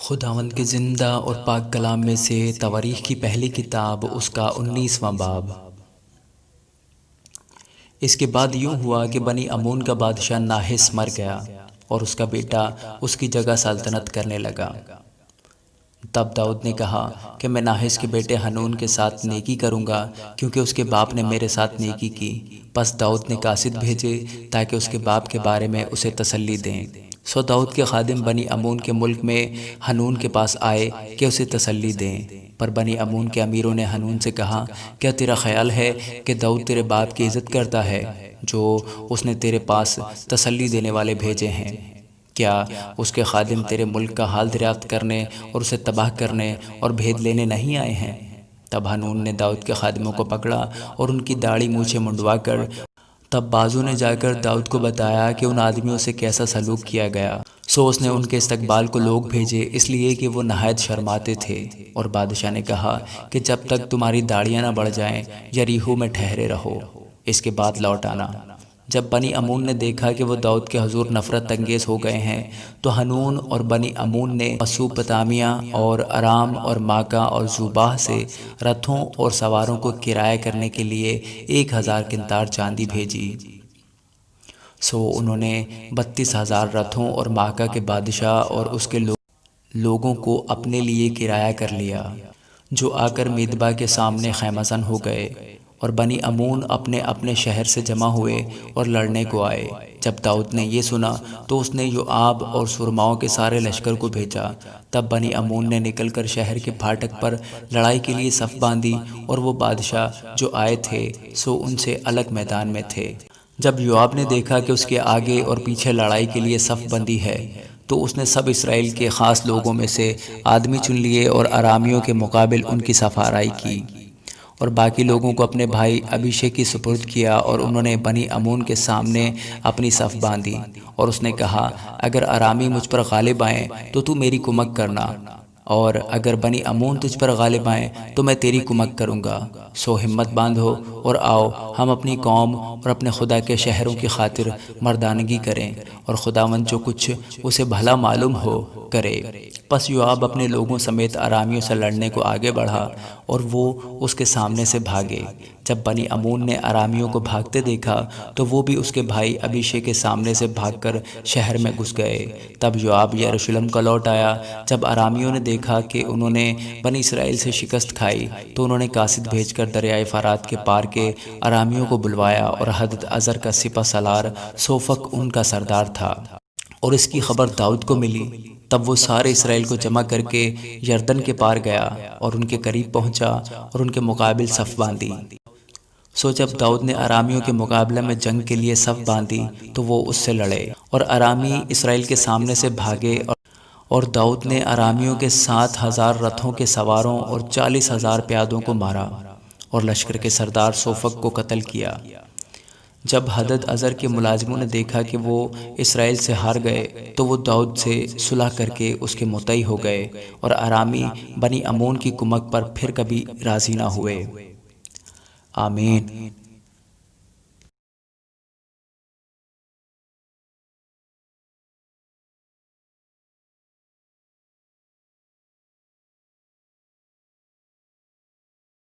خداوند کے زندہ اور پاک کلام میں سے تواریخ کی پہلی کتاب اس کا 19واں باب۔ اس کے بعد یوں ہوا کہ بنی امون کا بادشاہ ناحس مر گیا اور اس کا بیٹا اس کی جگہ سلطنت کرنے لگا۔ تب داؤد نے کہا کہ میں ناحس کے بیٹے حنون کے ساتھ نیکی کروں گا کیونکہ اس کے باپ نے میرے ساتھ نیکی کی۔ پس داؤد نے قاصد بھیجے تاکہ اس کے باپ کے بارے میں اسے تسلی دیں۔ سو داؤد کے خادم بنی امون کے ملک میں حنون کے پاس آئے کہ اسے تسلی دیں۔ پر بنی امون کے امیروں نے حنون سے کہا، کیا تیرا خیال ہے کہ داؤد تیرے باپ کی عزت کرتا ہے جو اس نے تیرے پاس تسلی دینے والے بھیجے ہیں؟ کیا اس کے خادم تیرے ملک کا حال دریافت کرنے اور اسے تباہ کرنے اور بھید لینے نہیں آئے ہیں؟ تب حنون نے داؤد کے خادموں کو پکڑا اور ان کی داڑھی مونچھیں منڈوا کر تب بازو نے جا کر داؤد کو بتایا کہ ان آدمیوں سے کیسا سلوک کیا گیا۔ سو اس نے ان کے استقبال کو لوگ بھیجے اس لیے کہ وہ نہایت شرماتے تھے۔ اور بادشاہ نے کہا کہ جب تک تمہاری داڑیاں نہ بڑھ جائیں یریحو میں ٹھہرے رہو، اس کے بعد لوٹ آنا۔ جب بنی امون نے دیکھا کہ وہ داؤد کے حضور نفرت انگیز ہو گئے ہیں تو حنون اور بنی امون نے مسوپتامیہ اور ارام اور ماکہ اور زوباہ سے رتھوں اور سواروں کو کرایہ کرنے کے لیے 1000 قنطار چاندی بھیجی۔ سو انہوں نے 32,000 رتھوں اور ماکہ کے بادشاہ اور اس کے لوگوں کو اپنے لیے کرایہ کر لیا، جو آ کر میدبا کے سامنے خیمہ زن ہو گئے۔ اور بنی امون اپنے اپنے شہر سے جمع ہوئے اور لڑنے کو آئے۔ جب داؤد نے یہ سنا تو اس نے یوآب اور سرماؤں کے سارے لشکر کو بھیجا۔ تب بنی امون نے نکل کر شہر کے پھاٹک پر لڑائی کے لیے صف باندھی اور وہ بادشاہ جو آئے تھے سو ان سے الگ میدان میں تھے۔ جب یوآب نے دیکھا کہ اس کے آگے اور پیچھے لڑائی کے لیے صف بندی ہے تو اس نے سب اسرائیل کے خاص لوگوں میں سے آدمی چن لیے اور ارامیوں کے مقابل ان کی صف آرائی کی اور باقی لوگوں کو اپنے بھائی ابیشے کی سپرد کیا۔ اور انہوں نے بنی امون کے سامنے اپنی صف باندھی اور اس نے کہا، اگر ارامی مجھ پر غالب آئیں تو میری کمک کرنا، اور اگر بنی امون تجھ پر غالب آئیں تو میں تیری کمک کروں گا۔ سو ہمت باندھو اور آؤ ہم اپنی قوم اور اپنے خدا کے شہروں کی خاطر مردانگی کریں اور خداوند جو کچھ اسے بھلا معلوم ہو کرے۔ پس یوآب اپنے لوگوں سمیت ارامیوں سے لڑنے کو آگے بڑھا اور وہ اس کے سامنے سے بھاگے۔ جب بنی امون نے ارامیوں کو بھاگتے دیکھا تو وہ بھی اس کے بھائی ابیشے کے سامنے سے بھاگ کر شہر میں گھس گئے۔ تب یوآب یروشلم کا لوٹ آیا۔ جب ارامیوں نے دیکھا کہ انہوں نے بنی اسرائیل سے شکست کھائی تو انہوں نے قاصد بھیج کر دریائے فرات کے پار کے ارامیوں کو بلوایا، اور حدد ازر کا سپہ سالار سوفک ان کا سردار تھا۔ اور اس کی خبر داؤد کو ملی۔ تب وہ سارے اسرائیل کو جمع کر کے یردن کے پار گیا اور ان کے قریب پہنچا اور ان کے مقابل صف باندھی۔ سو جب داؤد نے ارامیوں کے مقابلے میں جنگ کے لیے صف باندھی تو وہ اس سے لڑے اور ارامی اسرائیل کے سامنے سے بھاگے، اور داؤد نے ارامیوں کے 7,000 رتھوں کے سواروں اور 40,000 پیادوں کو مارا اور لشکر کے سردار سوفک کو قتل کیا۔ جب حدد ازر کے ملازموں نے دیکھا کہ وہ اسرائیل سے ہار گئے تو وہ داؤد سے صلح کر کے اس کے مطیع ہو گئے، اور ارامی بنی امون کی کمک پر پھر کبھی راضی نہ ہوئے۔ آمین۔